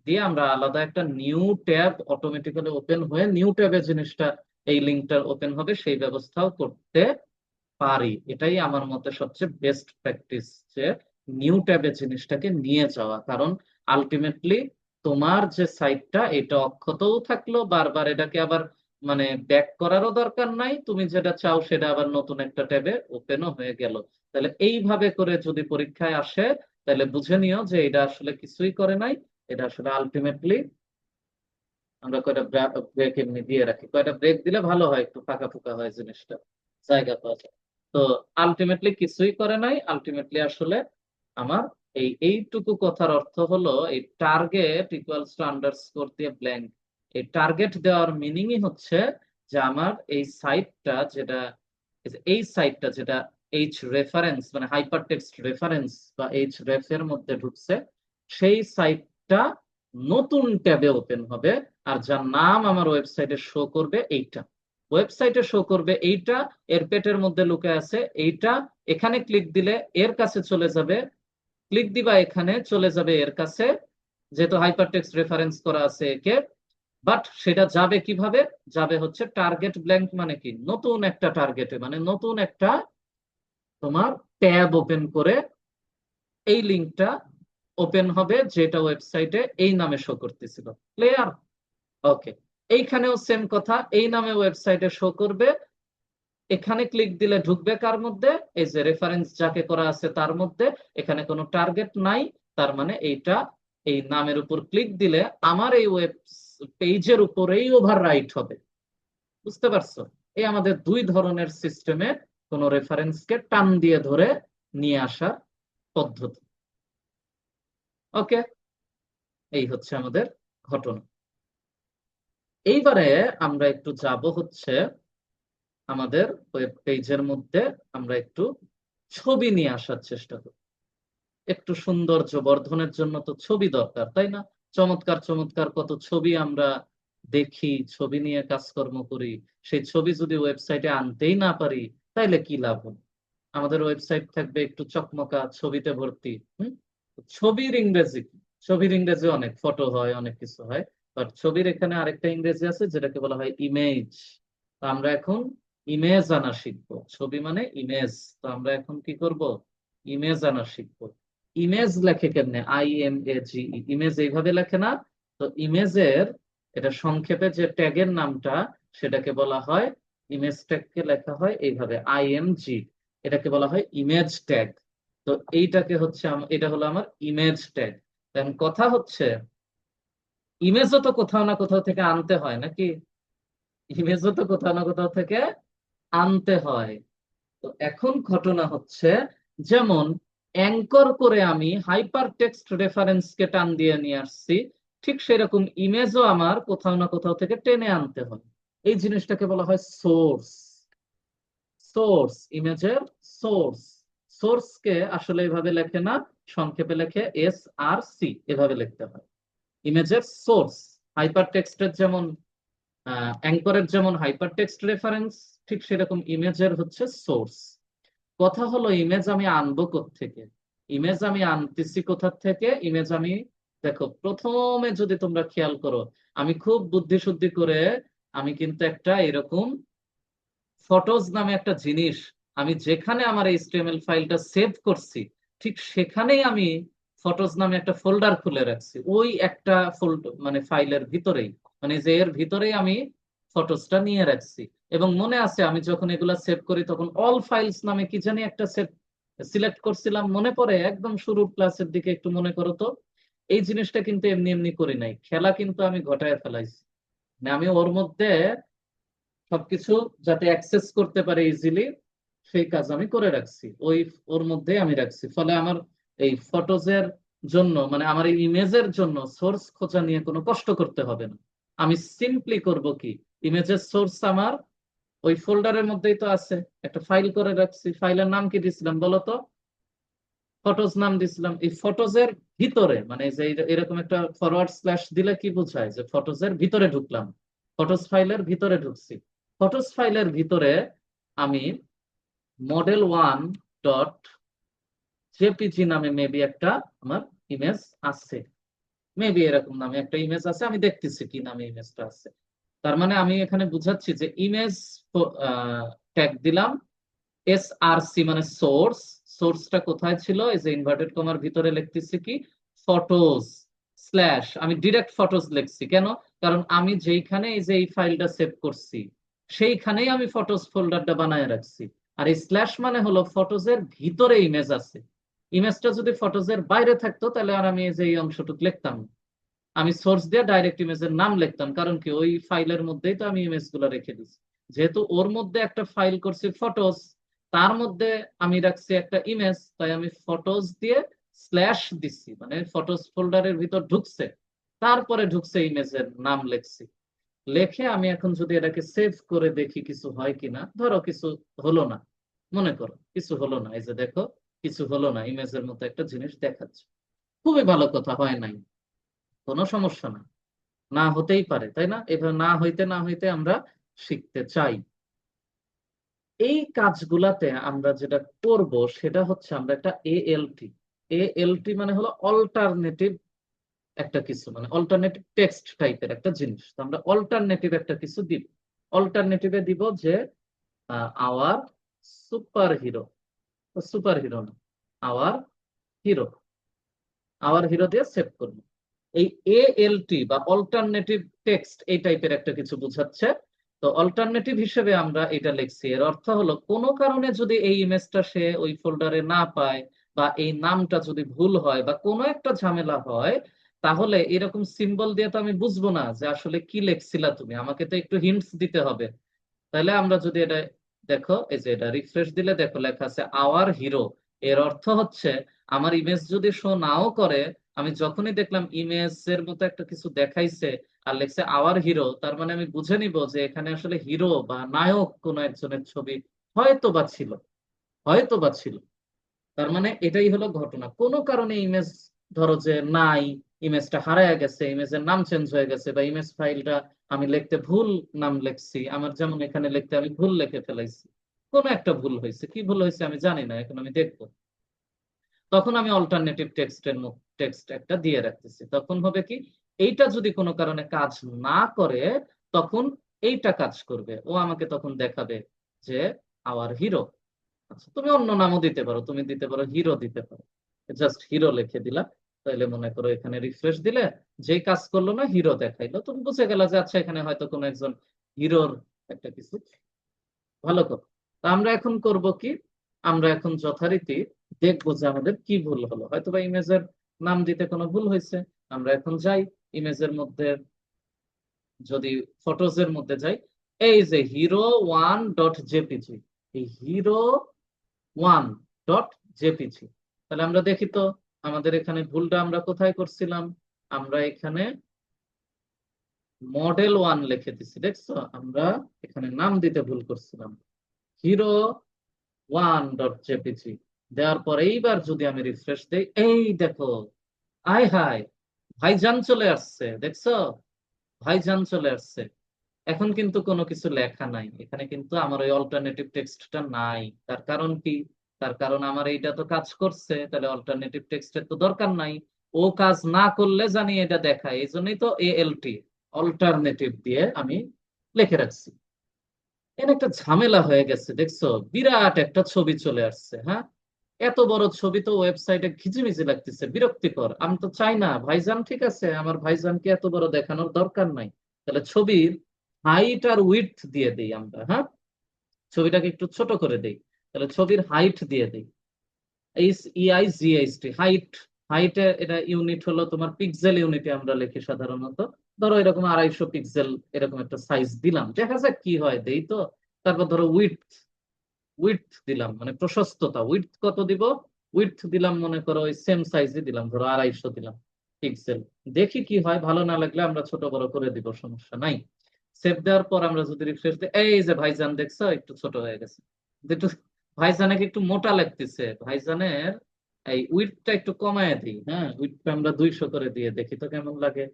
দিয়ে আমরা আলাদা একটা নিউ ট্যাব অটোমেটিক্যালি ওপেন হয়ে নিউ ট্যাবে জিনিসটা এই লিঙ্কটা ওপেন হবে সেই ব্যবস্থাও করতে পারি। এটাই আমার মতে সবচেয়ে বেস্ট প্র্যাকটিস, যে নিউ ট্যাবে জিনিসটাকে নিয়ে যাওয়া। কারণ আলটিমেটলি তোমার যে সাইটটা এটা অক্ষতও থাকলো, বারবার এটাকে আবার মানে ব্যাক করারও দরকার নাই, তুমি যেটা চাও সেটা আবার নতুন একটা ট্যাবে ওপেনও হয়ে গেল। তাহলে এইভাবে করে যদি পরীক্ষায় আসে তাহলে বুঝে নিও যে এটা আসলে কিছুই করে নাই, এটা আসলে আলটিমেটলি আমরা কয়টা ব্রেক এমনি দিয়ে রাখি, কয়টা ব্রেক দিলে ভালো হয়, একটু ফাঁকা ফুকা হয় জিনিসটা, জায়গা পাওয়া যায়। তো আলটিমেটলি কিছুই করে নাই, আলটিমেটলি আসলে আমার এইটুকু কথার অর্থ হলো এই টার্গেট ইকুয়ালস টু আন্ডারস্কোর দিয়ে ব্ল্যাঙ্ক। এই টার্গেট দেওয়ার মিনিংই হচ্ছে যে আমার এই সাইটটা যেটা, এই সাইটটা যেটা এইচ রেফারেন্স মানে হাইপার টেক্সট রেফারেন্স বা এইচ রেফ এর মধ্যে ঢুকছে, সেই সাইটটা নতুন ট্যাবে ওপেন হবে। আর যার নাম আমার ওয়েবসাইটে শো করবে এইটা, ওয়েবসাইটে শো করবে এইটা, এর পেটের মধ্যে লুকে আছে এইটা, এখানে ক্লিক দিলে এর কাছে চলে যাবে, ক্লিক দিবা এখানে চলে যাবে এর কাছে, যেহেতু হাইপার টেক্সট রেফারেন্স করা আছে একে। বাট সেটা যাবে কিভাবে, যাবে হচ্ছে টার্গেট ব্ল্যাঙ্ক, মানে কি নতুন একটা টার্গেটে, মানে নতুন একটা তোমার ট্যাব ওপেন করে এই লিঙ্কটা ওপেন হবে যেটা ওয়েবসাইটে এই নামে শো করতেছিল। ক্লিয়ার? ওকে। এইখানেও সেম কথা, এই নামে ওয়েবসাইটে শো করবে, এখানে ক্লিক দিলে ঢুকবে কার মধ্যে, এই যে রেফারেন্স যাকে করা আছে তার মধ্যে, এখানে কোনো টার্গেট নাই, তার মানে এইটা এই নামের উপর ক্লিক দিলে আমার এই ওয়েব পেজের উপরেই ওভাররাইট হবে। বুঝতে পারছো? এই আমাদের দুই ধরনের সিস্টেমে কোন রেফারেন্সকে টান দিয়ে ধরে নিয়ে আসার পদ্ধতি। ওকে, এই হচ্ছে আমাদের ঘটনা। এইবারে আমরা একটু যাব হচ্ছে আমাদের ওয়েব পেজের মধ্যে আমরা একটু ছবি নিয়ে আসার চেষ্টা করি। একটু সৌন্দর্য বর্ধনের জন্য তো ছবি দরকার, তাই না? চমৎকার চমৎকার কত ছবি আমরা দেখি, ছবি নিয়ে কাজকর্ম করি, সেই ছবি যদি ওয়েবসাইটে আনতেই না পারি তাইলে কি লাভ হবে? আমাদের ওয়েবসাইট থাকবে একটু চকমকা ছবিতে ভর্তি। হুম। ছবির ইংরেজি কি? ছবির ইংরেজি অনেক, ফটো হয়, অনেক কিছু হয়, বাট ছবির এখানে আরেকটা ইংরেজি আছে যেটাকে বলা হয় ইমেজ। তো আমরা এখন ইমেজ আনা শিখবো। ছবি মানে ইমেজ, তো আমরা এখন কি করব, ইমেজ আনা শিখবো। ইমেজ লেখে কেমনে? IMAGE, ইমেজ এইভাবে লেখে না? তো ইমেজের এটা সংক্ষেপে যে ট্যাগের নামটা সেটাকে বলা হয়, ইমেজ ট্যাগকে লেখা হয় এইভাবে IMG, এটাকে বলা হয় ইমেজ ট্যাগ। তো এইটাকে হচ্ছে এটা হলো আমার ইমেজ ট্যাগ। এখন কথা হচ্ছে ইমেজও তো কোথাও না কোথাও থেকে আনতে হয় নাকি? ইমেজও তো কোথাও না কোথাও থেকে আনতে হয়। তো এখন ঘটনা হচ্ছে, যেমন অ্যাঙ্কর করে আমি হাইপার টেক্সট রেফারেন্সকে টান দিয়ে নিয়ে আসছি, ঠিক সেরকম ইমেজও আমার কোথাও না কোথাও থেকে টেনে আনতে হয়। এই জিনিসটাকে বলা হয় সোর্স। সোর্স, ইমেজের সোর্স। সোর্সকে আসলে এভাবে লেখে না, সংক্ষেপে লেখে SRC, এভাবে লিখতে হয়। ইমেজের সোর্স, হাইপার টেক্সটের যেমন অ্যাঙ্করের যেমন হাইপার টেক্সট রেফারেন্স, ঠিক সেরকম ইমেজের হচ্ছে সোর্স। কথা হলো ইমেজ আমি আনবো কোত্থেকে? ইমেজ আমি আনতেছি কোথা থেকে? ইমেজ আমি, দেখো প্রথমে যদি তোমরা খেয়াল করো, আমি খুব বুদ্ধি শুদ্ধি করে আমি কিন্তু একটা এরকম ফটোজ নামে একটা জিনিস, আমি যেখানে আমার HTML ফাইলটা সেভ করছি ঠিক সেখানেই আমি ফটোজ নামে একটা ফোল্ডার খুলে রাখছি, ওই একটা মানে ফাইলের ভিতরেই, মানে যে এর ভিতরেই আমি ফটোজটা নিয়ে রাখছি। এবং মনে আছে আমি যখন এগুলা সেভ করি তখন অল ফাইলস নামে কি জানি একটা সেভ সিলেক্ট করছিলাম, মনে পড়ে? একদম শুরুর ক্লাসের দিকে একটু মনে করো তো। এই জিনিসটা কিন্তু এমনি এমনি করি নাই, খেলা কিন্তু আমি ঘটায় ফেলাইছি। মানে আমি ওর মধ্যে সবকিছু যাতে অ্যাক্সেস করতে পারে ইজিলি, সেই কাজ আমি করে রাখছি, ওর মধ্যে আমি রাখছি। ফলে আমার এই ফটোজের জন্য মানে আমার এই ইমেজের জন্য সোর্স খোঁজা নিয়ে কোনো কষ্ট করতে হবে না। আমি সিম্পলি করব কি, ইমেজের সোর্স আমার ওই ফোল্ডারের মধ্যেই তো আছে, একটা ফাইল করে রাখছি, ফাইলের নাম কি দিছিলাম বলো তো? ফটোজ নাম দিছিলাম। এই ফটোজের ভিতরে মানে এই যে এরকম একটা ফরওয়ার্ড স্ল্যাশ দিলে কি বোঝায়, যে ফটোজের ভিতরে ঢুকলাম, ফটোজ ফাইলের ভিতরে ঢুকছি। ফটোজ ফাইলের ভিতরে আমি model1 জেপিজি নামে মেবি একটা আমার ইমেজ আছে, মেবি এরকম নামে একটা ইমেজ আছে, আমি দেখতেছি কি নামে ইমেজটা আছে। তার মানে আমি এখানে বুঝাচ্ছি যে ইমেজ ট্যাগ দিলাম, SRC মানে সোর্স, সোর্সটা কোথায় ছিল, এই যে ইনভার্টেড কমার ভিতরে লিখতেছি কি ফটোজ স্ল্যাশ, আমি ডিরেক্ট ফটোজ লিখছি কেন, কারণ আমি যেইখানে এই যে এই ফাইলটা সেভ করছি সেইখানেই আমি ফটোজ ফোল্ডারটা বানায় রাখছি। আর এই স্ল্যাশ মানে হলো ফটোজের ভিতরে ইমেজ আছে, ইমেজটা যদি ফটোজের বাইরে থাকতো তাহলে আর আমি এই যে এই অংশটুকু লিখতাম না। আমি সোর্স দিয়ে ডাইরেক্ট ইমেজের নাম লিখতাম, কারণ কি ওই ফাইলের মধ্যেই তো আমি ইমেজ গুলো রেখে দিচ্ছি। যেহেতু ওর মধ্যে একটা ফাইল করছি ফটোস, তার মধ্যে আমি রাখছি একটা ইমেজ, তাই আমি ফটোস দিয়ে স্ল্যাশ দিচ্ছি, মানে ফটোস ফোল্ডারের ভিতর ঢুকছে, তারপরে ঢুকছে ইমেজের নাম লিখছি। লেখে আমি এখন যদি এটাকে সেভ করে দেখি কিছু হয় কিনা, ধরো কিছু হলো না, মনে করো কিছু হলো না, এই যে দেখো কিছু হলো না, ইমেজের মতো একটা জিনিস দেখাচ্ছে। খুবই ভালো কথা, হয় নাই, কোনো সমস্যা না, না হতেই পারে তাই না, এভাবে না হইতে না হইতে আমরা শিখতে চাই। এই কাজগুলাতে আমরা যেটা করব সেটা হচ্ছে আমরা একটা এএলটি, এএলটি মানে হলো অল্টারনেটিভ একটা কিছু, মানে অল্টারনেটিভ টেক্সট টাইপের একটা জিনিস, তো আমরা অল্টারনেটিভ একটা কিছু দিব। অল্টারনেটিভে দিব যে hour super hero, super hero না, আওয়ার হিরো, আওয়ার হিরো দিয়ে সেভ করবো। এই এএলটি বা অল্টারনেটিভ টেক্সট এই টাইপের একটা কিছু বোঝাচ্ছে। তো অল্টারনেটিভ হিসেবে আমরা এটা লিখছি, এর অর্থ হলো কোনো কারণে যদি এই ইমেজটা সে ওই ফোল্ডারে না পায়, বা এই নামটা যদি ভুল হয় বা কোনো একটা ঝামেলা হয়, তাহলে এরকম সিম্বল দিয়ে তো আমি বুঝবো না যে আসলে কি লেখছিলা তুমি, আমাকে তো একটু হিন্টস দিতে হবে। তাহলে আমরা যদি এটা দেখো, এই যে এটা রিফ্রেশ দিলে দেখো লেখা আছে আওয়ার হিরো, এর অর্থ হচ্ছে আমার ইমেজ যদি শো নাও করে, আমি যখনই দেখলাম ইমেজের মতো একটা কিছু দেখাইছে আর লেখছে আওয়ার হিরো, তার মানে আমি বুঝে নিব যে এখানে আসলে হিরো বা নায়ক কোনো একজনের ছবি হয়তো বা ছিল, হয়তো বা ছিল। তার মানে এটাই হলো ঘটনা, কোনো কারণে ইমেজ ধরো যে নাই, ইমেজটা হারায় গেছে, ইমেজের নাম চেঞ্জ হয়ে গেছে, বা ইমেজ ফাইলটা আমি লিখতে ভুল নাম লিখছি, আমার যেমন এখানে লিখতে আমি ভুল লিখে ফেলাইছি, কোনো একটা ভুল হয়েছে, কি ভুল হয়েছে আমি জানি না, এখন আমি দেখবো। তখন আমি অল্টারনেটিভ টেক্সটের টেক্সট একটা দিয়ে রাখতেছি, তখন হবে কি, এইটা যদি কোনো কারণে কাজ না করে তখন এইটা কাজ করবে, ও আমাকে তখন দেখাবে যে আওয়ার হিরো। আচ্ছা, তুমি অন্য নামও দিতে পারো, তুমি দিতে পারো হিরো দিতে পারো, জাস্ট হিরো লিখে দিলা, তাহলে মনে করো এখানে রিফ্রেশ দিলে যে কাজ করলো না হিরো দেখাইলো, তুমি বুঝে গেলা যে আচ্ছা এখানে হয়তো কোনো একজন হিরোর একটা কিছু। ভালো কথা। তা আমরা এখন করব কি, আমরা এখন যথারীতি দেখবো যে আমাদের কি ভুল হলো, হয়তোবা ইমেজের নাম দিতে কোনো ভুল হয়েছে। আমরা এখন যাই ইমেজের মধ্যে, যদি ফটোজের মধ্যে যাই, এই যে hero1.jpg, এই hero1.jpg, তাহলে আমরা দেখি তো আমাদের এখানে ভুলটা আমরা কোথায় করছিলাম। আমরা এখানে মডেল 1 লিখে দিছি, দেখছো, আমরা এখানে নাম দিতে ভুল করছিলাম, hero1.jpg দেওয়ার পর এইবার যদি আমি রিফ্রেশ দেই, এই দেখো, আয় হায়, ভাইজান চলে আসছে, দেখছো, ভাইজান চলে আসছে। এখন কিন্তু কোনো কিছু লেখা নাই এখানে, কিন্তু আমার ওই অল্টারনেটিভ টেক্সটটা নাই। তার কারণ কি, তার কারণ আমার এইটা তো কাজ করছে, তাহলে অল্টারনেটিভ টেক্সটের তো দরকার নাই। ও কাজ না করলে জানি এটা দেখায়, এই জন্যই তো এএলটি অল্টারনেটিভ দিয়ে আমি লিখে রাখছি। এর একটা ঝামেলা হয়ে গেছে দেখছো, বিরাট একটা ছবি চলে আসছে, হ্যাঁ, এত বড় ছবি তো ওয়েবসাইটে ঘিজিমিজি লাগতেছে, বিরক্তিকর। আমি তো চাই না ভাইজান, ঠিক আছে আমার ভাইজানকে এত বড় দেখানোর দরকার নাই। তাহলে ছবির হাইট আর উইডথ দিয়ে দিই আমরা, হ্যাঁ, ছবিটাকে একটু ছোট করে দেই, তাহলে ছবির হাইট দিয়ে দিই, HEIGHT, হাইট। হাইটে এটা ইউনিট হলো তোমার পিক্সেল ইউনিটে আমরা লিখি সাধারণত, ধরো এরকম 250 পিক্সেল, এরকম একটা সাইজ দিলাম, দেখা যাক কি হয়, দেই তো। তারপর ধরো উইডথ, উইডথ দিলাম মানে প্রশস্ততা, উইডথ কত দিব, উইডথ দিলাম মনে করো ওই সেম সাইজে দিলাম, ধরো 250 দিলাম পিক্সেল। দেখি কি হয়, ভালো না লাগলে আমরা ছোট বড় করে দিব, সমস্যা নাই। সেভ দেওয়ার পর আমরা যদি রিফ্রেশ দিই, এই যে ভাইজান দেখছো একটু ছোট হয়ে গেছে, একটু ভাইজানকে একটু মোটা লাগতেছে, ভাইজানের এই উইডথটা একটু কমায় দিই, হ্যাঁ, উইডথটা আমরা 200 করে দিয়ে দেখি তো কেমন লাগে।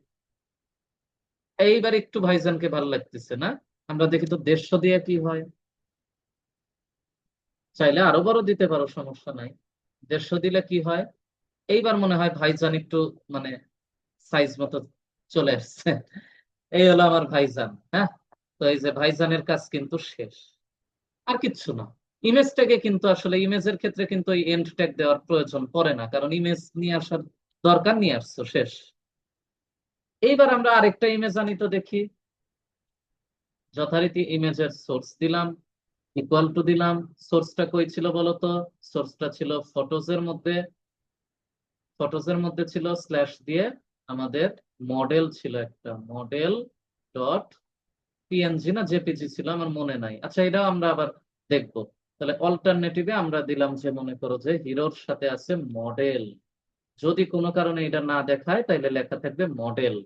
এইবার একটু ভাইজানকে ভালো লাগতেছে না, আমরা দেখি তো 150 দিয়ে কি হয়। চাইলে আরো বড় দিতে পারো, সমস্যা নাই। 150 দিলে কি হয়, এইবার মনে হয় ভাইজান একটু মানে সাইজ মতো চলে আসছে। এই হলো আমার ভাইজান। হ্যাঁ, তো এই যে ভাইজানের কাজ কিন্তু শেষ, আর কিচ্ছু না। ইমেজটাকে কিন্তু আসলে ইমেজের ক্ষেত্রে কিন্তু এই এন্ড ট্যাগ দেওয়ার প্রয়োজন পড়ে না, কারণ ইমেজ নিয়ে আসার দরকার, নিয়ে আসছো, শেষ। এইবার আমরা আরেকটা ইমেজ আনি তো দেখি। যথারীতি ইমেজের সোর্স দিলাম, ইকুয়াল টু দিলাম। সোর্সটা কই ছিল বলতো? সোর্সটা ছিল ফটোজের মধ্যে। ফটোজের মধ্যে ছিল স্ল্যাশ দিয়ে আমাদের মডেল ছিল একটা, মডেল ডট পিএনজি না জেপিজি ছিল, আমার মনে নাই। আচ্ছা, এটাও আমরা আবার দেখবো। তাহলে অল্টারনেটিভে আমরা দিলাম যে, মনে করো যে হিরোর সাথে আছে মডেল। যদি কোনো কারণে এটা না দেখায় তাহলে লেখা থাকবে মডেল।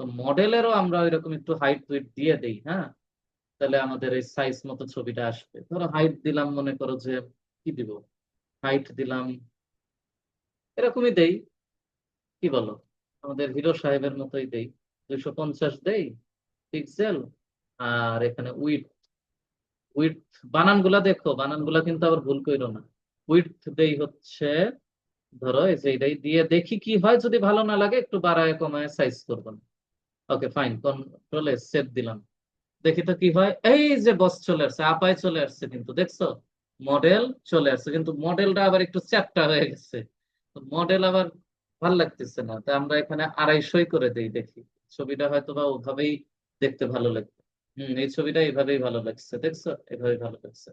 তো মডেলেরও আমরা ওইরকম একটু হাইট উইডথ দিয়ে দেই। হ্যাঁ, তাহলে আমাদের এই সাইজ মতো ছবিটা আসবে। ধরো হাইট দিলাম, মনে করো যে কি দিব, হাইট দিলাম এরকমই দেই, কি বলো? আমাদের হিরো সাহেবের মতোই দেই, 250 দেই পিক্সেল। আর এখানে উইডথ, উইডথ বানানগুলা দেখো, বানানগুলা কিন্তু আবার ভুল কইরো না। উইডথ দেই হচ্ছে, ধরো এই যে এটাই দিয়ে দেখি কি হয়। যদি ভালো না লাগে একটু বাড়ায় কমায় সাইজ করবো। ওকে ফাইন, কন্ট্রোলে সেভ দিলাম। দেখি তো কি হয়। এই যে বস চলে আসছে, আপায় চলে আসছে, কিন্তু দেখছো মডেল চলে আসছে, কিন্তু মডেলটা আবার একটু চ্যাপ্টা হয়ে গেছে। মডেল আবার ভাল লাগতেছে না, তাই আমরা এখানে 250 করে দেই, দেখি ছবিটা হয়তো বা ওভাবেই দেখতে ভালো লাগবে। এই ছবিটা এইভাবেই ভালো লাগছে, দেখছো এভাবেই ভালো লাগছে।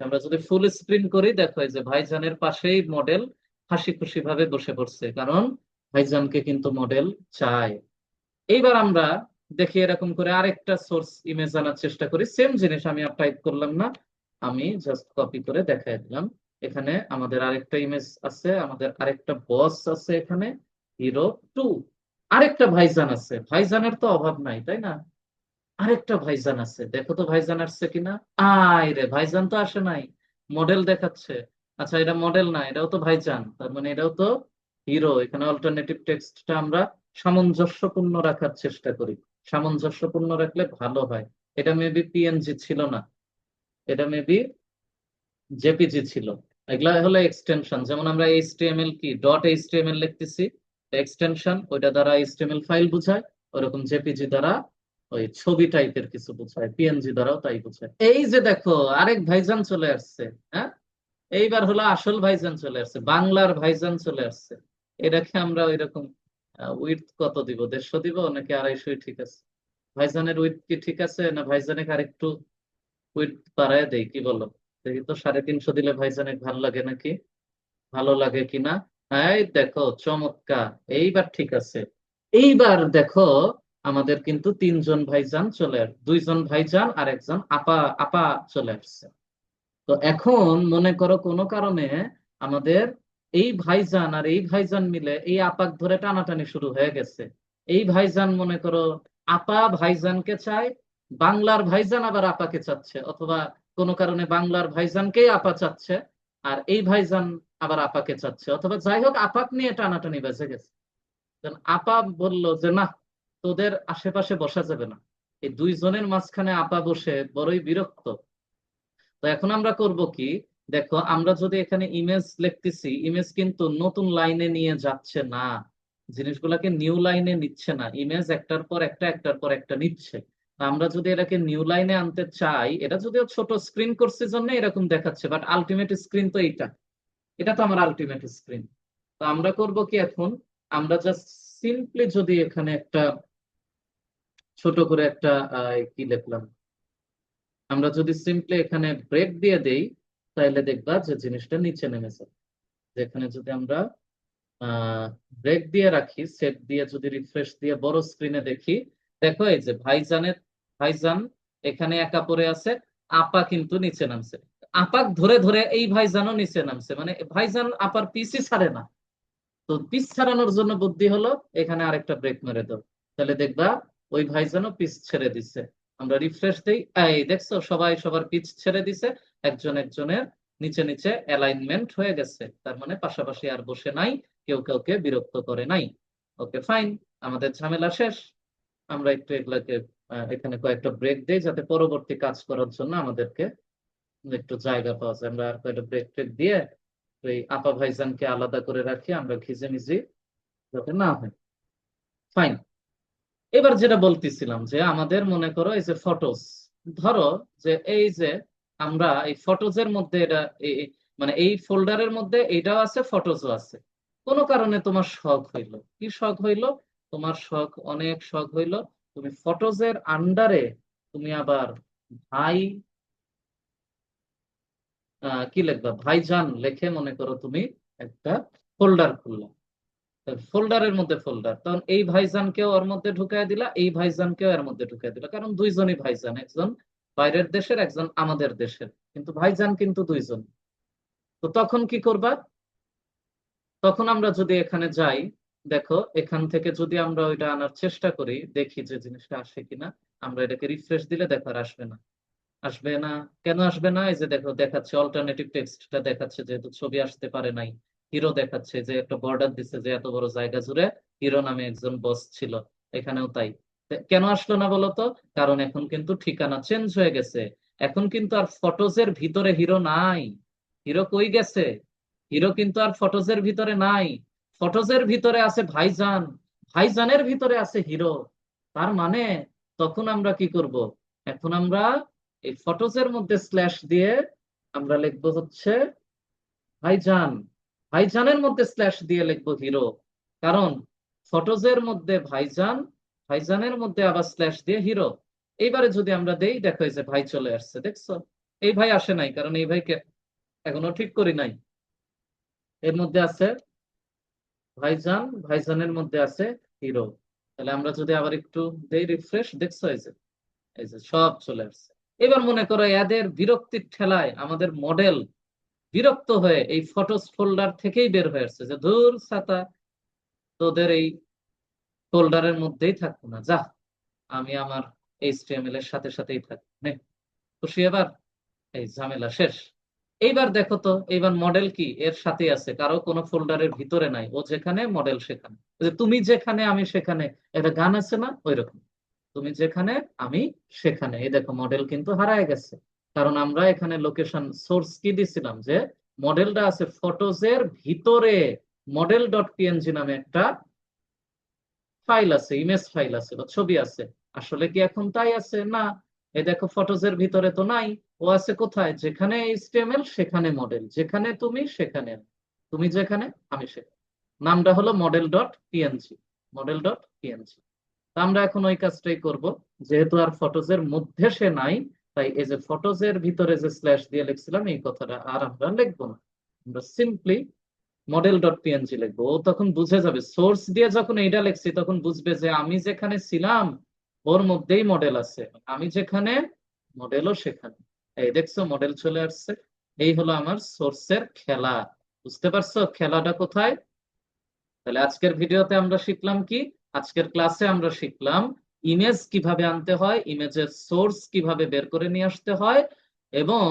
আমরা যদি ফুল স্ক্রিন করি, দেখো এই যে ভাইজানের পাশেই মডেল হাসি খুশি ভাবে বসে পড়ছে, কারণ ভাইজানকে কিন্তু মডেল চায়। এইবার আমরা দেখি এরকম করে আরেকটা সোর্স ইমেজ আনার চেষ্টা করি। সেম জিনিস আমি আর টাইপ করলাম না, আমি জাস্ট কপি করে দেখাই দিলাম। এখানে আমাদের আরেকটা ইমেজ আছে, আমাদের আরেকটা বস আছে এখানে, হিরো 2। আরেকটা ভাইজান আছে, ভাইজানের তো অভাব নাই তাই না? আরেকটা ভাইজান আছে, দেখো তো ভাইজান আসছে কিনা। আয় রে, ভাইজান তো আসে নাই, মডেল দেখাচ্ছে। আচ্ছা, এটা মডেল না, এটাও তো ভাইজান, তার মানে এটাও তো হিরো। এখানে অল্টারনেটিভ টেক্সটটা আমরা সামঞ্জস্যপূর্ণ রাখার চেষ্টা করি। সামঞ্জস্যপূর্ণ রাখলে ভালো হয়। এটা মেবি পিএনজি ছিল না, এটা মেবি জেপিজি ছিল। এগুলা হলো এক্সটেনশন। যেমন আমরা এইচটিএমএল কি ডট এইচটিএমএল লিখতেছি, এক্সটেনশন, ওইটা দ্বারা এইচটিএমএল ফাইল বোঝায়। ওরকম জেপিজি দ্বারা ওই ছবি টাইপের কিছু বোঝায়, পিএনজি দ্বারাও তাই বোঝায়। এই যে দেখো আরেক ভাইজান চলে আসছে। হ্যাঁ, এইবার হলো আসল ভাইজান চলে আসছে, বাংলার ভাইজান চলে আসছে। এটাকে আমরা ওইরকম উইডথ কত দিব, 150 দিব নাকি 250? ঠিক আছে, ভাইজানের উইডথ কি ঠিক আছে না ভাইজানের আরেকটু উইডথ বাড়ায় দেই, কি বলো? দেখি তো 350 দিলে ভাইজানের ভালো লাগে নাকি, ভালো লাগে কিনা। এই দেখো চমৎকার, এইবার ঠিক আছে। এইবার দেখো আমাদের কিন্তু 3 জন ভাইজান চলে আস, 2 জন ভাইজান আর একজন আপা, আপা চলে আসছে। তো এখন মনে করো কোনো কারণে আমাদের এই ভাইজান আর এই ভাইজান মিলে এই আপাক ধরে টানাটানি শুরু হয়ে গেছে। এই ভাইজান মনে করো আপা ভাইজানকে চায়, বাংলার ভাইজান আবার আপাকে চাচ্ছে, অথবা কোনো কারণে বাংলার ভাইজানকেই আপা চাচ্ছে, আর এই ভাইজান আবার আপাকে চাচ্ছে, অথবা যাই হোক আপাক নিয়ে টানাটানি বেজে গেছে। তখন আপা বলল যে না, তোদের আশেপাশে বসা যাবে না। এই 2 জনের মাঝখানে আপা বসে বড়ই বিরক্ত। তো এখন আমরা করব কি, দেখো আমরা যদি এখানে ইমেজ লিখতেছি, ইমেজ কিন্তু নতুন লাইনে নিয়ে যাচ্ছে না, জিনিসগুলোকে নিউ লাইনে নিচ্ছে না, ইমেজ একটার পর একটা একটার পর একটা নিচ্ছে। তো আমরা যদি এটাকে নিউ লাইনে আনতে চাই, এটা যদিও ছোট স্ক্রিন করছে জন্য এরকম দেখাচ্ছে, বাট আলটিমেট স্ক্রিন তো এইটা, এটা তো আমার আলটিমেট স্ক্রিন। তো আমরা করব কি এখন, আমরা জাস্ট সিম্পলি যদি এখানে একটা ছোট করে একটা কি লিখলাম, আমরা যদি সিম্পলি এখানে ব্রেক দিয়ে দেই, তাহলে দেখবা যে জিনিসটা নিচে নেমেছে। যেখানে যদি আমরা ব্রেক দিয়ে রাখি, সেভ দিয়ে যদি রিফ্রেশ দিয়ে বড় স্ক্রিনে দেখি, দেখো এই যে ভাইজানের, ভাইজান এখানে একা পড়ে আছে, আপা কিন্তু নিচে নামছে। আপাক ধরে ধরে এই ভাইজানও নিচে নামছে, মানে ভাইজান আপার পিসি ছাড়ে না। তো পিস ছাড়ানোর জন্য বুদ্ধি হলো এখানে আরেকটা ব্রেক মেরে দাও, তাহলে দেখবা ওই ভাইজানও পিস ছেড়ে দিছে। আমরা রিফ্রেশ দেই, এই দেখছো সবাই সবার পিচ ছেড়ে দিছে, একজন একজনের নিচে নিচে অ্যালাইনমেন্ট হয়ে গেছে, তার মানে পাশাপাশি আর বসে নাই, কেউ কাউকে বিরক্ত করে নাই। ওকে ফাইন, আমাদের ঝামেলা শেষ। আমরা একটু এগুলাকে এখানে কয়েকটা ব্রেক দেই, যাতে পরবর্তী কাজ করার জন্য আমাদেরকে একটু জায়গা পাওয়া যায়। আমরা আর কয়েকটা ব্রেক ট্রেক দিয়ে এই আপা ভাইজানকে আলাদা করে রাখি, আমরা ঘিজেমিজি যাতে না হয়। ফাইন। এবার যেটা বলতেছিলাম যে আমাদের মনে করো এই যে ফটোস, ধরো যে এই যে আমরা এই ফটোজের মধ্যে এটা মানে এই ফোল্ডারের মধ্যে এটাও আছে, ফটোজও আছে। কোনো কারণে তোমার শখ হইলো, কি শখ হইলো? তোমার শখ, অনেক শখ হইলো, তুমি ফটোজের আন্ডারে তুমি আবার ভাই, কি লিখবা, ভাইজান লেখে মনে করো তুমি একটা ফোল্ডার খুললা। ফোল্ডারের মধ্যে ফোল্ডার, তখন এই ভাইজানকেও ওর মধ্যে ঢুকাই দিলা, এই ভাইজানকেও এর মধ্যে ঢুকাই দিলা, কারণ দুইজনই ভাইজান, একজন বাইরের দেশের, একজন আমাদের দেশের, কিন্তু ভাইজান কিন্তু দুইজন। তো তখন কি করবা? তখন আমরা যদি এখানে যাই, দেখো এখান থেকে যদি আমরা ওইটা আনার চেষ্টা করি, দেখি যে জিনিসটা আসে কিনা। আমরা এটাকে রিফ্রেশ দিলে দেখো আর আসবে না। আসবে না, কেন আসবে না? এই যে দেখো দেখাচ্ছে অল্টারনেটিভ টেক্সটটা দেখাচ্ছে, যেহেতু ছবি আসতে পারে নাই। হিরো দেখাচ্ছে, যে একটা বর্ডার দিচ্ছে, যে এত বড় জায়গা জুড়ে হিরো নামে একজন বস ছিল। এখানেও তাই। কেন আসলো না বলতো? কারণ এখন কিন্তু ঠিকানা চেঞ্জ হয়ে গেছে। এখন কিন্তু আর ফটোজের ভিতরে হিরো নাই। হিরো কই গেছে? হিরো কিন্তু আর ফটোজের ভিতরে নাই। ফটোজের ভিতরে আছে ভাইজান, ভাইজানের ভিতরে আছে হিরো। তার মানে তখন আমরা কি করব? এখন আমরা এই ফটোজের মধ্যে স্ল্যাশ দিয়ে আমরা লিখবো হচ্ছে ভাইজান, ভাইজানের মধ্যে স্ল্যাশ দিয়ে লিখবো হিরো। কারণ ফটোজের মধ্যে ভাইজান, ভাইজানের মধ্যে আবার স্ল্যাশ দিয়ে হিরো। এইবারে যদি আমরা দেই, দেখো এই যে ভাই চলে আসছে, দেখছো? এই ভাই আসে নাই, কারণ এই ভাইকে এখনো ঠিক করি নাই। এর মধ্যে আছে ভাইজান, ভাইজানের মধ্যে আছে হিরো। তাহলে আমরা যদি আবার একটু দেই রিফ্রেশ, দেখছো এই যে সব চলে আসছে। এবার মনে করো এদের বিরক্তির ঠেলায় আমাদের মডেল বিরক্ত হয়ে এই ফটোস ফোল্ডার থেকেই বের হয়ে আসছে, যে ধুর ছাতা, তোদের এই ফোল্ডারের মধ্যেই থাকবো না, যা, আমি আমার এইচটিএমএল এর সাথে সাথেই থাকবো নে। খুশি এবার? এই ঝামেলা শেষ। এইবার দেখো তো, এইবার মডেল কি এর সাথে আছে, কারো কোনো ফোল্ডারের ভিতরে নাই, ও যেখানে মডেল সেখানে। ওই যে তুমি যেখানে আমি সেখানে, একটা গান আছে না, ওই রকম। তুমি যেখানে আমি সেখানে, এই দেখো মডেল কিন্তু হারায় গেছে। কারণ আমরা এখানে লোকেশন সোর্স কি দিছিলাম, যে মডেলটা আছে ফটোজের ভিতরে, মডেল ডট পিএনজি নামে একটা ফাইল আছে, ইমেজ ফাইল আছে বা ছবি আছে। আসলে কি এখন তাই আছে? না। এই দেখো ফটোজের ভিতরে তো নাই। ও আছে কোথায়? যেখানে এইচটিএমএল সেখানে মডেল, যেখানে তুমি সেখানে আমি। তুমি যেখানে আমি সেখানে। নামটা হলো model dot PNG, model dot PNG. আমরা এখন ওই কাজটাই করব। যেহেতু আর ফটোজের মধ্যে সে নাই, তাই এই যে ফটোজের ভিতরে যে স্ল্যাশ দিয়ে লিখছিলাম এই কথাটা আর আমরা লিখবো না। আমরা সিম্পলি মডেল ডট পিএনজি লিখবো। ও তখন বুঝে যাবে, সোর্স দিয়ে যখন এইটা লিখছি তখন বুঝবে যে আমি যেখানে ছিলাম ওর মধ্যেই মডেল আছে, আমি যেখানে মডেলও সেখানে। এই দেখছো মডেল চলে আসছে। এই হলো আমার সোর্সের খেলা। বুঝতে পারছো খেলাটা কোথায়? তাহলে আজকের ভিডিওতে আমরা শিখলাম কি? আজকের ক্লাসে আমরা শিখলাম ইমেজ কিভাবে আনতে হয়, ইমেজের সোর্স কিভাবে বের করে নিয়ে আসতে হয়, এবং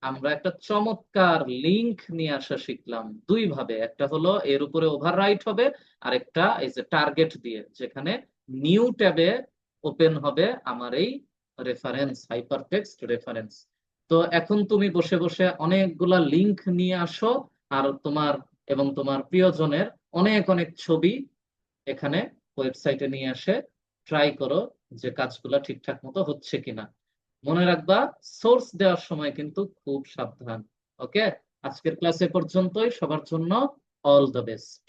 আমরা একটা চমৎকার লিংক নিয়ে আসা শিখলাম দুই ভাবে। একটা হলো এর উপরে ওভাররাইট হবে, আর একটা এই যে টার্গেট দিয়ে, যেখানে নিউ ট্যাবে ওপেন হবে আমার এই রেফারেন্স, হাইপারটেক্সট রেফারেন্স। তো এখন তুমি বসে বসে অনেকগুলা লিংক নিয়ে আসো, আর তোমার এবং তোমার প্রিয়জনের অনেক অনেক ছবি এখানে ওয়েবসাইটে নিয়ে আসে ট্রাই করো যে কাজগুলো ঠিকঠাক মতো হচ্ছে কিনা। মনে রাখবা, সোর্স দেওয়ার সময় কিন্তু খুব সাবধান। ওকে, আজকের ক্লাসে পর্যন্তই। সবার জন্য অল দ্য বেস্ট।